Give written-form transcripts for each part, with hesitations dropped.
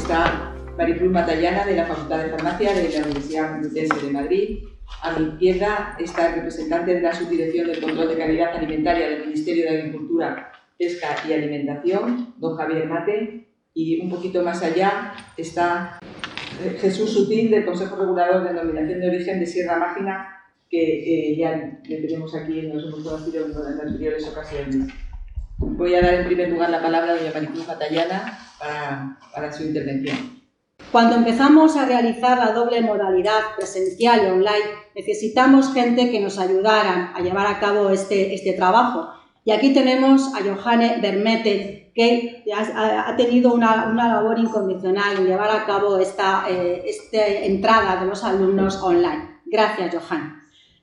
está Maricruz Matallana, de la Facultad de Farmacia de la Universidad Complutense de Madrid. A mi izquierda está el representante de la Subdirección del Control de Calidad Alimentaria del Ministerio de Agricultura, Pesca y Alimentación, don Javier Mate. Y un poquito más allá está Jesús Sutín, del Consejo Regulador de Denominación de Origen de Sierra Mágina, que ya le tenemos aquí, nos hemos conocido en anteriores ocasiones. Voy a dar en primer lugar la palabra a doña Maricruz Matallana para su intervención. Cuando empezamos a realizar la doble modalidad presencial y online, necesitamos gente que nos ayudara a llevar a cabo este trabajo. Y aquí tenemos a Johanne Vermette, que ha tenido una labor incondicional en llevar a cabo esta entrada de los alumnos online. Gracias, Johanne.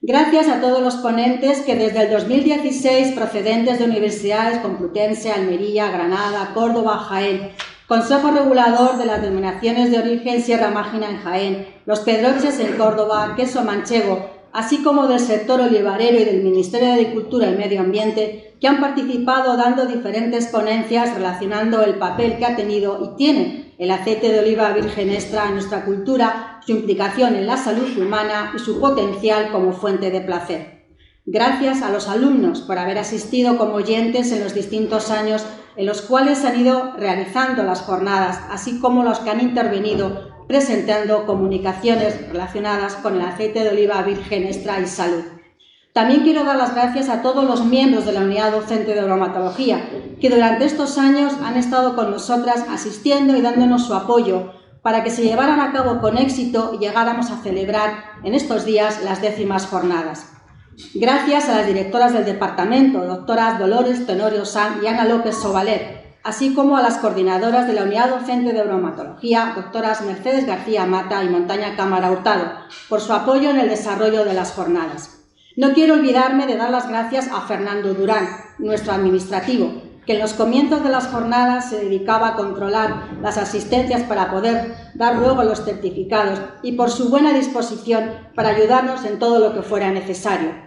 Gracias a todos los ponentes que desde el 2016, procedentes de universidades Complutense, Almería, Granada, Córdoba, Jaén, Consejo Regulador de las Denominaciones de Origen Sierra Mágina en Jaén, Los Pedroches en Córdoba, Queso Manchego, así como del sector olivarero y del Ministerio de Agricultura y Medio Ambiente, que han participado dando diferentes ponencias relacionando el papel que ha tenido y tiene el aceite de oliva virgen extra en nuestra cultura, su implicación en la salud humana y su potencial como fuente de placer. Gracias a los alumnos por haber asistido como oyentes en los distintos años en los cuales se han ido realizando las jornadas, así como los que han intervenido presentando comunicaciones relacionadas con el aceite de oliva virgen extra y salud. También quiero dar las gracias a todos los miembros de la unidad docente de bromatología, que durante estos años han estado con nosotras asistiendo y dándonos su apoyo para que se llevaran a cabo con éxito y llegáramos a celebrar en estos días las 10º jornadas. Gracias a las directoras del departamento, doctoras Dolores Tenorio Sanz y Ana López Sobalet, así como a las coordinadoras de la unidad docente de bromatología, doctoras Mercedes García Mata y Montaña Cámara Hurtado, por su apoyo en el desarrollo de las jornadas. No quiero olvidarme de dar las gracias a Fernando Durán, nuestro administrativo, que en los comienzos de las jornadas se dedicaba a controlar las asistencias para poder dar luego los certificados y por su buena disposición para ayudarnos en todo lo que fuera necesario.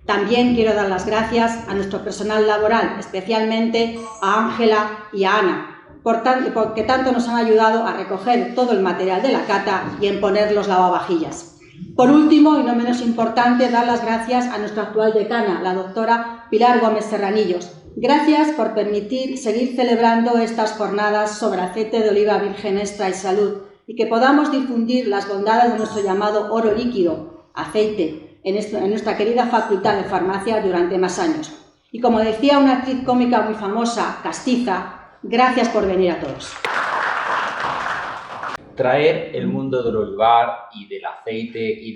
También quiero dar las gracias a nuestro personal laboral, especialmente a Ángela y a Ana, porque tanto nos han ayudado a recoger todo el material de la cata y en poner los lavavajillas. Por último, y no menos importante, dar las gracias a nuestra actual decana, la doctora Pilar Gómez Serranillos. Gracias por permitir seguir celebrando estas jornadas sobre aceite de oliva virgen extra y salud y que podamos difundir las bondades de nuestro llamado oro líquido, aceite, en nuestra querida Facultad de Farmacia durante más años. Y como decía una actriz cómica muy famosa, castiza, gracias por venir a todos. Traer el mundo del olivar y del aceite y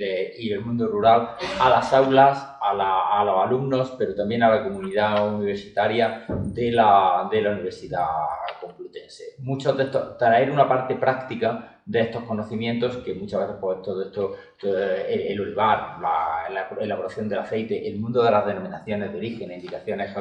del mundo rural a las aulas, a los alumnos, pero también a la comunidad universitaria de la Universidad Complutense. Muchos de estos, traer una parte práctica de estos conocimientos que muchas veces pues, todo esto, el olivar, la elaboración del aceite, el mundo de las denominaciones de origen, indicaciones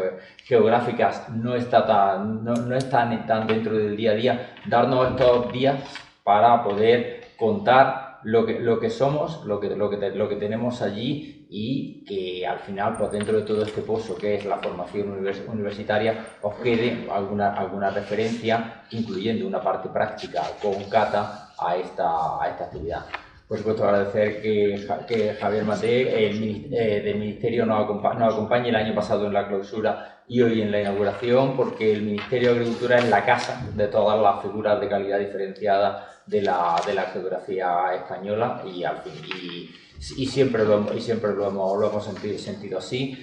geográficas no está tan dentro del día a día. Darnos estos días para poder contar lo que somos, lo que tenemos allí y que al final, pues dentro de todo este pozo que es la formación universitaria, os quede alguna referencia, incluyendo una parte práctica con cata a esta actividad. Por supuesto, agradecer que Javier Mate del Ministerio nos acompañe el año pasado en la clausura y hoy en la inauguración, porque el Ministerio de Agricultura es la casa de todas las figuras de calidad diferenciada de la geografía española y siempre lo hemos sentido así.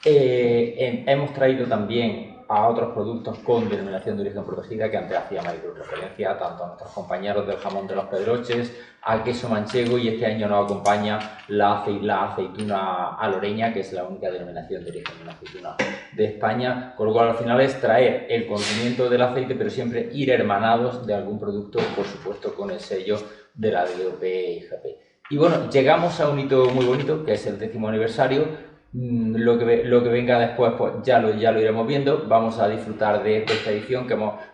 Hemos traído también a otros productos con denominación de origen protegida, que antes hacía Maricruz referencia, tanto a nuestros compañeros del jamón de los Pedroches, al queso manchego, y este año nos acompaña la aceituna aloreña, que es la única denominación de origen de una aceituna de España, con lo cual al final es traer el conocimiento del aceite, pero siempre ir hermanados de algún producto, por supuesto con el sello de la DOP IGP. Y bueno, llegamos a un hito muy bonito, que es el 10º aniversario. Lo que venga después pues ya lo iremos viendo. Vamos a disfrutar de esta edición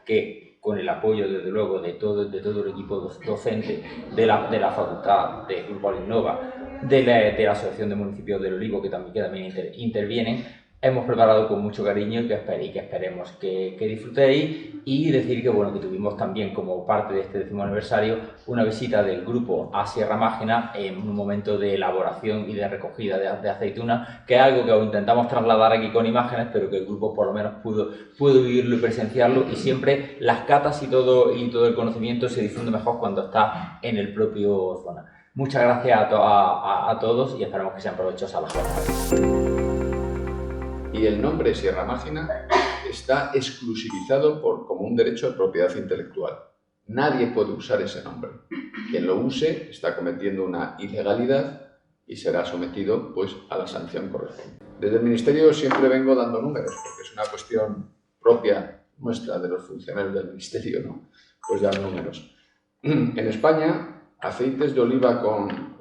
que con el apoyo desde luego de todo el equipo docente de la facultad, de Grupo Innova, de la Asociación de Municipios del Olivo, que también intervienen, hemos preparado con mucho cariño y que esperemos que disfrutéis. Y decir que, bueno, que tuvimos también como parte de este 10º aniversario una visita del grupo a Sierra Mágina en un momento de elaboración y de recogida de aceituna, que es algo que os intentamos trasladar aquí con imágenes, pero que el grupo por lo menos pudo vivirlo y presenciarlo, y siempre las catas y todo el conocimiento se difunde mejor cuando está en el propio zona. Muchas gracias a todos y esperamos que sean provechosas las jornadas. Y el nombre Sierra Mágina está exclusivizado como un derecho de propiedad intelectual. Nadie puede usar ese nombre. Quien lo use está cometiendo una ilegalidad y será sometido, pues, a la sanción correspondiente. Desde el Ministerio siempre vengo dando números, porque es una cuestión propia nuestra, de los funcionarios del Ministerio, ¿no? Pues dar números. En España, aceites de oliva con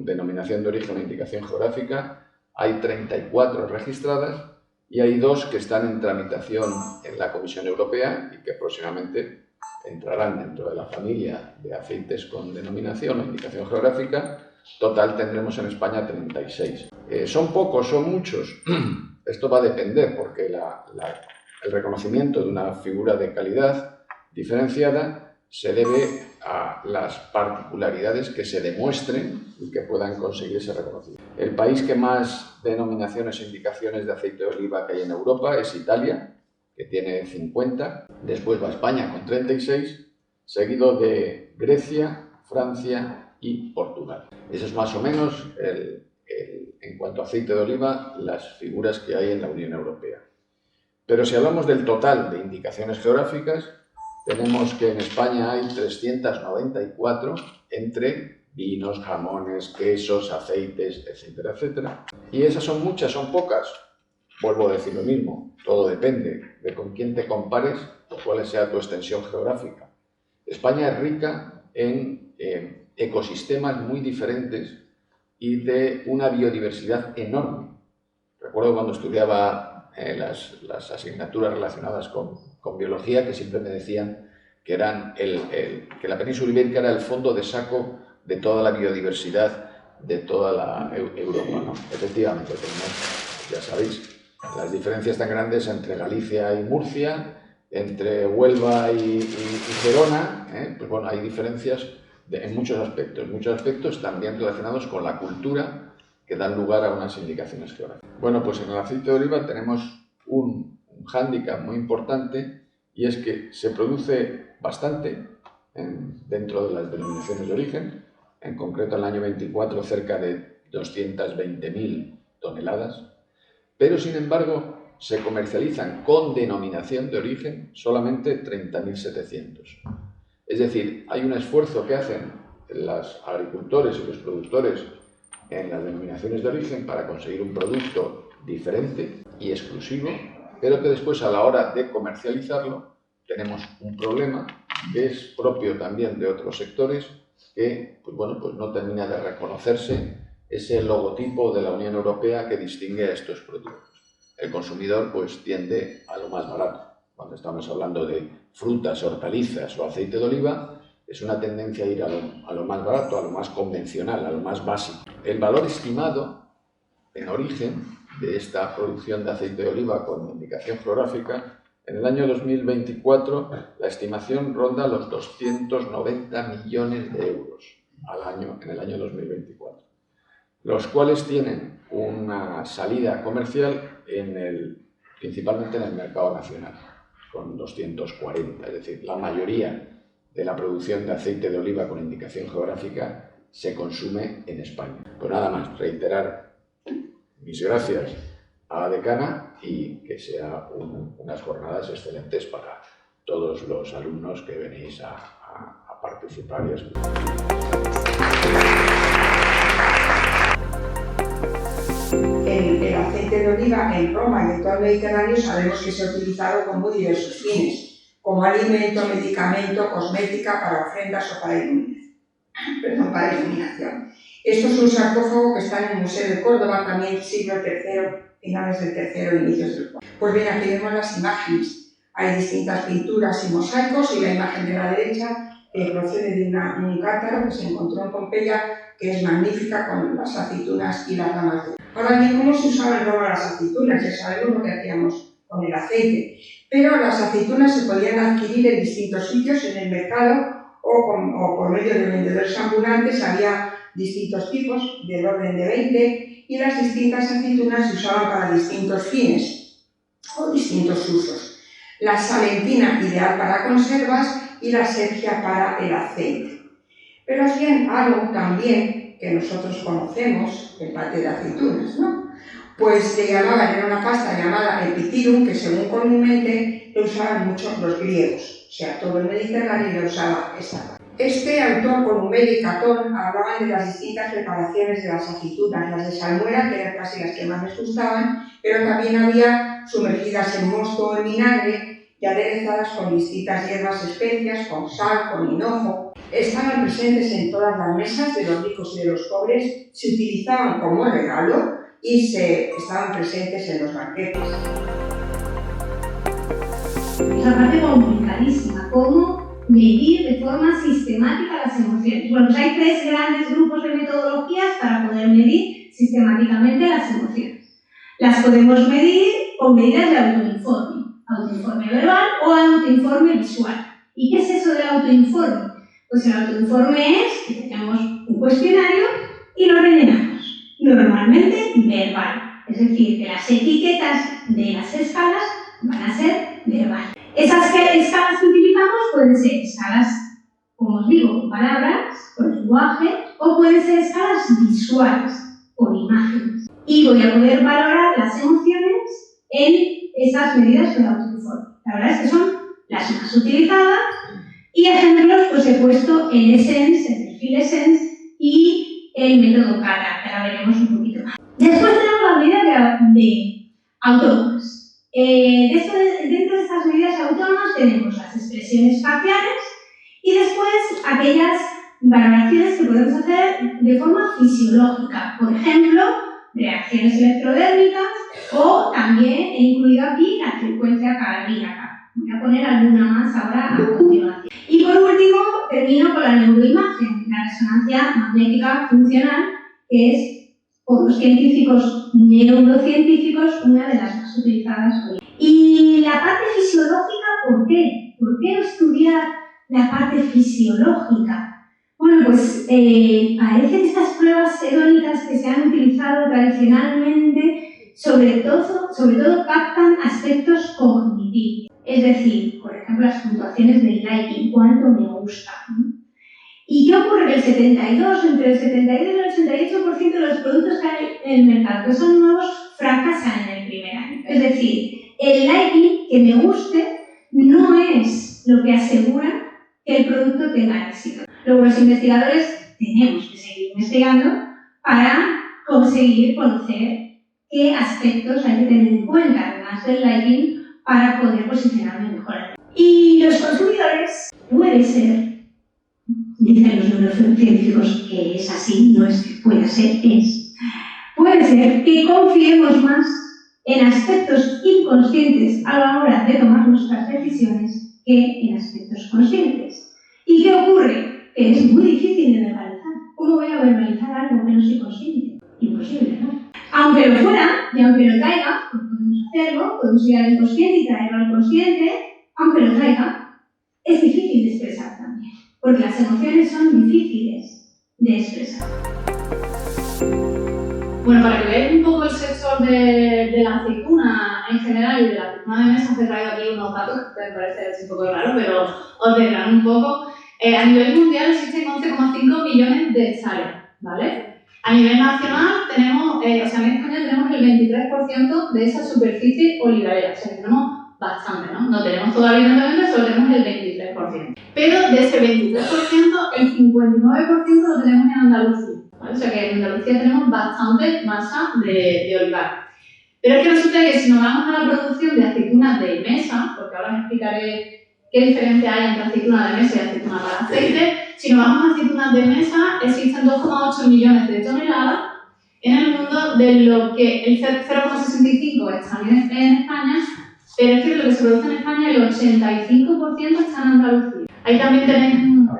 denominación de origen o indicación geográfica hay 34 registradas y hay 2 que están en tramitación en la Comisión Europea y que próximamente entrarán dentro de la familia de aceites con denominación o indicación geográfica. Total tendremos en España 36. ¿Son pocos? ¿Son muchos? Esto va a depender porque el reconocimiento de una figura de calidad diferenciada se debe a las particularidades que se demuestren y que puedan conseguir ese reconocimiento. El país que más denominaciones e indicaciones de aceite de oliva que hay en Europa es Italia, que tiene 50. Después va España con 36, seguido de Grecia, Francia y Portugal. Eso es más o menos, en cuanto a aceite de oliva, las figuras que hay en la Unión Europea. Pero si hablamos del total de indicaciones geográficas, tenemos que en España hay 394 entre vinos, jamones, quesos, aceites, etcétera, etcétera. Y esas son muchas, son pocas. Vuelvo a decir lo mismo, todo depende de con quién te compares o cuál sea tu extensión geográfica. España es rica en ecosistemas muy diferentes y de una biodiversidad enorme. Recuerdo cuando estudiaba las asignaturas relacionadas con biología, que siempre me decían que que la península ibérica era el fondo de saco de toda la biodiversidad de toda la Europa, ¿no? Efectivamente, tenemos, ya sabéis, las diferencias tan grandes entre Galicia y Murcia, entre Huelva y Gerona, pues bueno, hay diferencias en muchos aspectos también relacionados con la cultura que dan lugar a unas indicaciones geográficas. Bueno, pues en el aceite de oliva tenemos un hándicap muy importante, y es que se produce bastante dentro de las denominaciones de origen, en concreto en el año 24 cerca de 220.000 toneladas, pero sin embargo se comercializan con denominación de origen solamente 30.700. Es decir, hay un esfuerzo que hacen los agricultores y los productores en las denominaciones de origen para conseguir un producto diferente y exclusivo, pero que después a la hora de comercializarlo tenemos un problema que es propio también de otros sectores, que pues bueno, pues no termina de reconocerse ese logotipo de la Unión Europea que distingue a estos productos. El consumidor pues tiende a lo más barato. Cuando estamos hablando de frutas, hortalizas o aceite de oliva, es una tendencia a ir a lo más barato, a lo más convencional, a lo más básico. El valor estimado en origen de esta producción de aceite de oliva con indicación geográfica, en el año 2024 la estimación ronda los 290 millones de euros en el año 2024, los cuales tienen una salida comercial principalmente en el mercado nacional, con 240, es decir, la mayoría de la producción de aceite de oliva con indicación geográfica se consume en España. Pues nada más, reiterar mis gracias a la decana y que sean unas jornadas excelentes para todos los alumnos que venís a participar y a escuchar. El aceite de oliva en Roma y en todo el Mediterráneo sabemos que se ha utilizado con muy diversos fines, como alimento, medicamento, cosmética, para ofrendas o para iluminación. Esto es un sarcófago que está en el Museo de Córdoba, también siglo III, finales del III, inicios del IV. Pues bien, aquí vemos las imágenes. Hay distintas pinturas y mosaicos, y la imagen de la derecha procede de un cántaro que se encontró en Pompeya que es magnífica con las aceitunas y las ramas de. Ahora bien, ¿cómo se usaban en Roma las aceitunas? Ya sabemos lo que hacíamos con el aceite. Pero las aceitunas se podían adquirir en distintos sitios, en el mercado o por medio de vendedores ambulantes. Había distintos tipos, del orden de 20, y las distintas aceitunas se usaban para distintos fines o distintos usos. La salentina, ideal para conservas, y la sepia para el aceite. Pero hacían algo también que nosotros conocemos, el paté de aceitunas, ¿no? Pues le llamaban, era una pasta llamada epitirum, que según comúnmente lo usaban mucho los griegos, o sea, todo el Mediterráneo lo usaba esta. Este autor, Columella y Catón, hablaban de las distintas preparaciones de las aceitunas, las de salmuera, que eran casi las que más les gustaban, pero también había sumergidas en mosto o en vinagre y aderezadas con distintas hierbas, especias, con sal, con hinojo. Estaban presentes en todas las mesas de los ricos y de los pobres, se utilizaban como regalo y estaban presentes en los banquetes. Es una parte complicadísima, cómo medir de forma sistemática las emociones. Bueno, pues hay 3 grandes grupos de metodologías para poder medir sistemáticamente las emociones. Las podemos medir con medidas de autoinforme. Autoinforme verbal o autoinforme visual. ¿Y qué es eso del autoinforme? Pues el autoinforme es que tenemos un cuestionario y lo rellenamos. Normalmente verbal. Es decir, que las etiquetas de las escalas van a ser verbal. Esas escalas que utilizamos pueden ser escalas, como os digo, con palabras, con lenguaje, o pueden ser escalas visuales, con imágenes. Y voy a poder valorar las emociones en esas medidas de autoinforme. La verdad es que son las más utilizadas y ejemplos pues he puesto el Essence, el perfil Essence y el método CATA, que ahora veremos un poquito más. Después tenemos las medidas de autónomas. Dentro de estas medidas autónomas tenemos las expresiones faciales y después aquellas valoraciones que podemos hacer de forma fisiológica. Por ejemplo, reacciones electrodérmicas o también he incluido aquí la frecuencia cardíaca. Voy a poner alguna más ahora a continuación. Y por último, termino con la neuroimagen, la resonancia magnética funcional, que es por los científicos neurocientíficos una de las más utilizadas hoy. Y la parte fisiológica, ¿por qué? ¿Por qué estudiar la parte fisiológica? Bueno, pues parece que estas pruebas hedónicas que se han utilizado tradicionalmente, sobre todo captan aspectos cognitivos. Es decir, por ejemplo, las puntuaciones del liking, cuánto me gusta. ¿Y qué ocurre? Que entre el 72 y el 88% de los productos que hay en el mercado que son nuevos fracasan en el primer año. Es decir, el liking, que me guste, no es lo que asegura que el producto tenga éxito. Luego los investigadores tenemos que seguir investigando para conseguir conocer qué aspectos hay que tener en cuenta, además del liking, para poder posicionarme mejor. Y los consumidores, puede ser, dicen los neurocientíficos que es así, no es que pueda ser, es. Puede ser que confiemos más en aspectos inconscientes a la hora de tomar nuestras decisiones que en aspectos conscientes. ¿Y qué ocurre? Que es muy difícil de verbalizar. ¿Cómo voy a verbalizar algo que no soy consciente? Imposible, ¿no? Aunque lo fuera y aunque lo traiga, pues podemos hacerlo, podemos ir al inconsciente y traerlo al consciente, aunque lo traiga, es difícil de expresar también, porque las emociones son difíciles de expresar. Bueno, para que veáis un poco el sector de la aceituna en general y de la aceituna de mesa, os he traído aquí unos datos que pueden parecer un poco raro, pero os desgrano un poco. A nivel mundial existen 11,5 millones de hectáreas, ¿vale? A nivel nacional tenemos, en España tenemos el 23% de esa superficie olivarera, o sea que tenemos bastante, ¿no? No tenemos todavía evidentemente, solo tenemos el 23%. Pero de ese 23%, el 59% lo tenemos en Andalucía, ¿vale? O sea que en Andalucía tenemos bastante masa de olivar. Pero es que resulta que si nos vamos a la producción de aceitunas de mesa, porque ahora os explicaré qué diferencia hay entre aceituna de mesa y aceituna para aceite, si nos vamos a aceitunas de mesa, existen 2,8 millones de toneladas en el mundo, de lo que el 0,65 está en España, pero es que de lo que se produce en España, el 85% está en Andalucía. Ahí también tenéis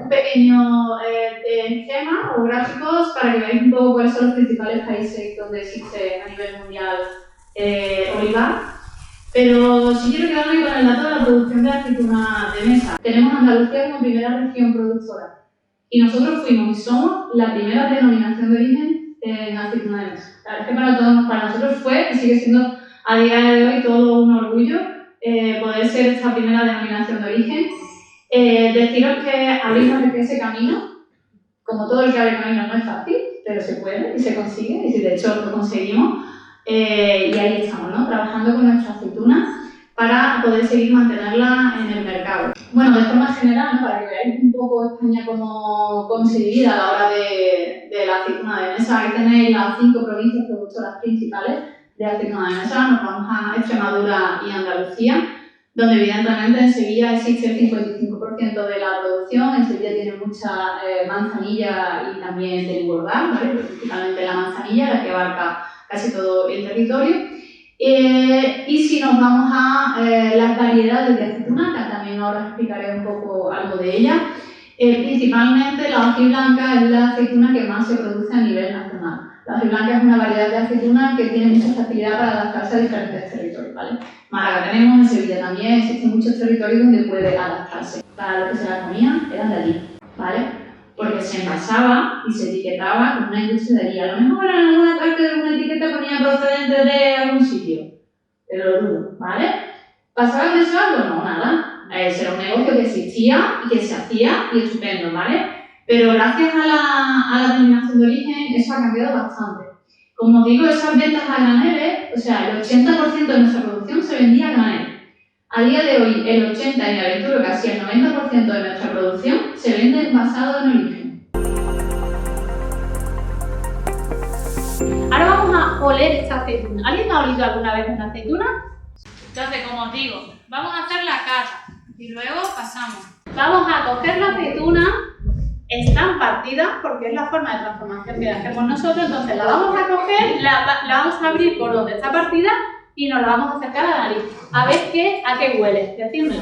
un pequeño esquema o gráficos para que veáis un poco cuáles son los principales países donde existe a nivel mundial olivar. Pero si quiero quedarme con el dato de la producción de aceituna de mesa. Tenemos Andalucía como primera región productora y nosotros fuimos y somos la primera denominación de origen en aceituna de mesa. La verdad es que para nosotros fue y sigue siendo a día de hoy todo un orgullo poder ser esta primera denominación de origen. Deciros que abrimos ese camino, como todo el que abre camino no es fácil, pero se puede y se consigue, y de hecho lo conseguimos. Y ahí estamos, ¿no? Trabajando con nuestra aceituna para poder seguir mantenerla en el mercado. Bueno, de forma general, ¿no? Para que veáis un poco España cómo se divide a la hora de la aceituna de mesa. Ahí tenéis las 5 provincias productoras principales de aceituna de mesa. Nos vamos a Extremadura y Andalucía, donde evidentemente en Sevilla existe el 55% de la producción. En Sevilla tiene mucha manzanilla y también de engordar, ¿vale? Principalmente la manzanilla, la que abarca casi todo el territorio. Y si nos vamos a las variedades de aceituna, que también ahora explicaré un poco algo de ella, principalmente la hojiblanca es la aceituna que más se produce a nivel nacional. La hojiblanca es una variedad de aceituna que tiene mucha facilidad para adaptarse a diferentes territorios, ¿vale? Málaga tenemos, en Sevilla también, existen muchos territorios donde puede adaptarse. Para lo que se la comían eran de allí, ¿vale? Porque se envasaba y se etiquetaba con una industria de allí. A lo mejor en alguna parte de alguna etiqueta ponía procedente de algún sitio, pero lo dudo, ¿vale? ¿Pasaba de eso algo? No, nada. Era un negocio que existía y que se hacía y estupendo, ¿vale? Pero gracias a la denominación de origen eso ha cambiado bastante. Como os digo, esas ventas a graneles, o sea, el 80% de nuestra producción se vendía a granel. A día de hoy, el 80% y me aventuro casi el 90% de nuestra producción se vende envasado en origen. Ahora vamos a oler esta aceituna. ¿Alguien ha olido alguna vez una aceituna? Entonces, como os digo, vamos a hacer la cata y luego pasamos. Vamos a coger la aceituna, están partidas porque es la forma de transformación que hacemos nosotros, entonces la vamos a coger, la vamos a abrir por donde está partida y nos la vamos a acercar a la nariz. A ver a qué huele, decídmelo.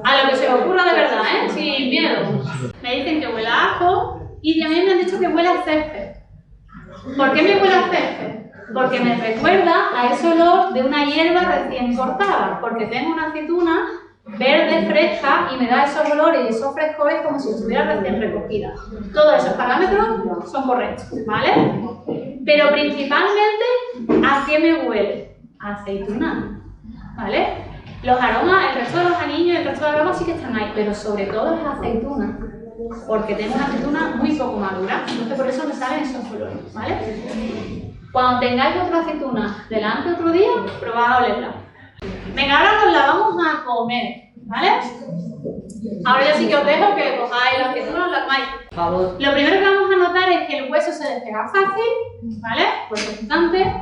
A lo que se os ocurra de verdad, sin miedo. Me dicen que huele a ajo y también me han dicho que huele a césped. ¿Por qué me huele a césped? Porque me recuerda a ese olor de una hierba recién cortada, porque tengo una aceituna verde, fresca, y me da esos olores y esos frescores como si estuviera recién recogida. Todos esos parámetros son correctos, ¿vale? Pero principalmente, ¿a qué me huele? A aceituna, ¿vale? Los aromas, el resto de los anillos, el resto de aromas sí que están ahí, pero sobre todo es aceituna, porque tengo una aceituna muy poco madura, entonces por eso me salen esos olores, ¿vale? Cuando tengáis otra aceituna delante otro día, probad a olerla. Venga, ahora nos la vamos a comer, ¿vale? Ahora ya sí que os dejo que cojáis la aceituna y la comáis. Por favor. Lo primero que vamos a notar es que el hueso se despega fácil, ¿vale? Pues es bastante,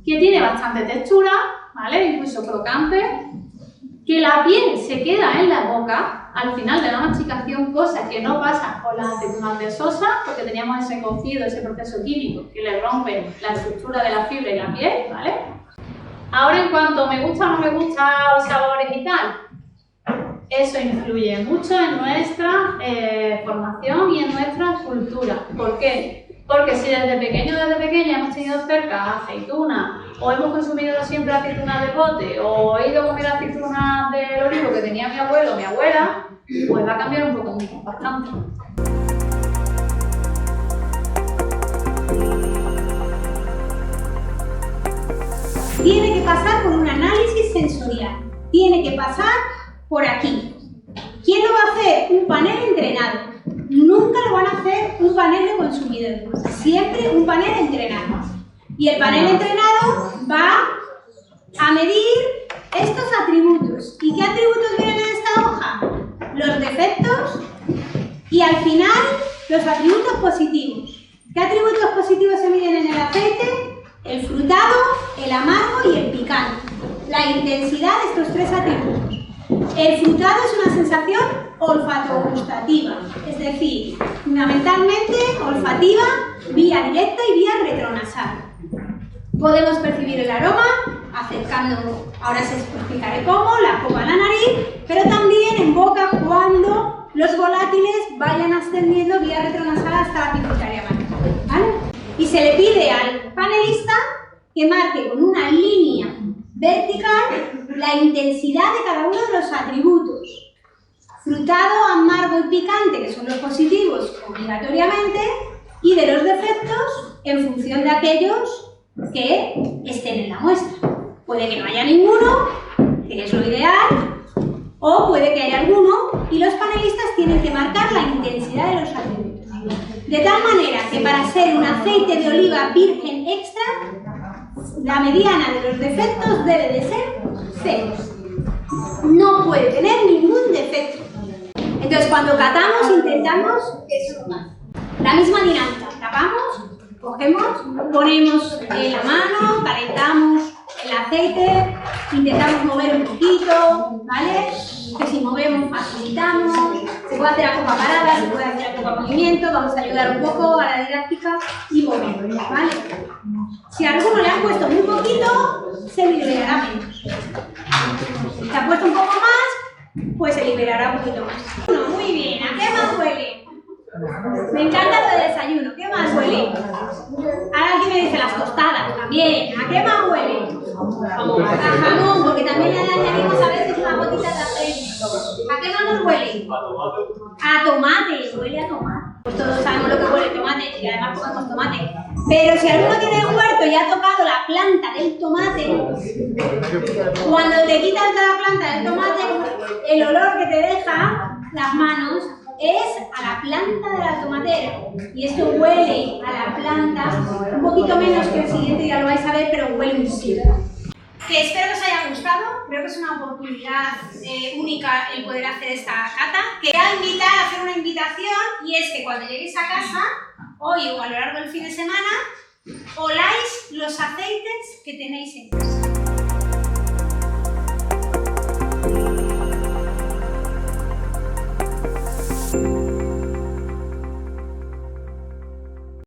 que tiene bastante textura, ¿vale? Incluso crocante, que la piel se queda en la boca al final de la masticación, cosa que no pasa con las aceitunas de sosa, porque teníamos ese cocido, ese proceso químico que le rompen la estructura de la fibra y la piel, ¿vale? Ahora, en cuanto me gusta o no me gusta los sabores y tal, eso influye mucho en nuestra formación y en nuestra cultura. ¿Por qué? Porque si desde pequeña hemos tenido cerca aceitunas, o hemos consumido siempre aceitunas de bote, o he ido a comer aceitunas del olivo que tenía mi abuelo o mi abuela, pues va a cambiar un poco, bastante. Tiene que pasar por un análisis sensorial. Tiene que pasar por aquí. ¿Quién lo va a hacer? Un panel entrenado. Nunca lo van a hacer un panel de consumidores. Siempre un panel entrenado. Y el panel entrenado va a medir estos atributos. ¿Y qué atributos vienen en esta hoja? Los defectos y al final los atributos positivos. ¿Qué atributos positivos se miden en el aceite? El frutado, el amargo y el picante. La intensidad de estos tres atributos. El frutado es una sensación olfato-gustativa, es decir, fundamentalmente olfativa, vía directa y vía retronasal. Podemos percibir el aroma acercando, ahora os explicaré cómo, la copa a la nariz, pero también en boca cuando los volátiles vayan ascendiendo vía retronasal hasta la pituitaria mayor, ¿vale? Y se le pide al panelista que marque con una línea vertical la intensidad de cada uno de los atributos. Frutado, amargo y picante, que son los positivos obligatoriamente, y de los defectos en función de aquellos que estén en la muestra. Puede que no haya ninguno, que es lo ideal, o puede que haya alguno, y los panelistas tienen que marcar la intensidad de los atributos. De tal manera que para ser un aceite de oliva virgen extra, la mediana de los defectos debe de ser 0. No puede tener ningún defecto. Entonces, cuando catamos, intentamos que eso no pase. La misma dinámica. Tapamos, cogemos, ponemos en la mano, calentamos el aceite, intentamos mover un poquito, ¿vale? Que si movemos facilitamos, se puede hacer a copa parada, se puede hacer a copa movimiento, vamos a ayudar un poco a la didáctica y movemos, ¿vale? Si a alguno le han puesto muy poquito, se liberará menos. Si se ha puesto un poco más, pues se liberará un poquito más. Bueno, muy bien, ¿a qué más huele? Me encanta lo de desayuno, ¿qué más huele? Ahora alguien me dice las tostadas, también, ¿a qué más huele? A jamón, porque también le añadimos a veces una gotita de aceite. ¿A qué más nos huele? A tomate, huele a tomate. Pues todos sabemos lo que huele el tomate y además comemos tomate. Pero si alguno tiene un huerto y ha tocado la planta del tomate, cuando te quitas de la planta del tomate, el olor que te deja las manos es a la planta de la tomatera. Y esto huele a la planta, un poquito menos que el siguiente, ya lo vais a ver, pero huele muchísimo. Que espero que os haya gustado, creo que es una oportunidad única el poder hacer esta cata. Quería invitar a hacer una invitación, y es que cuando lleguéis a casa, hoy o a lo largo del fin de semana, oláis los aceites que tenéis en casa.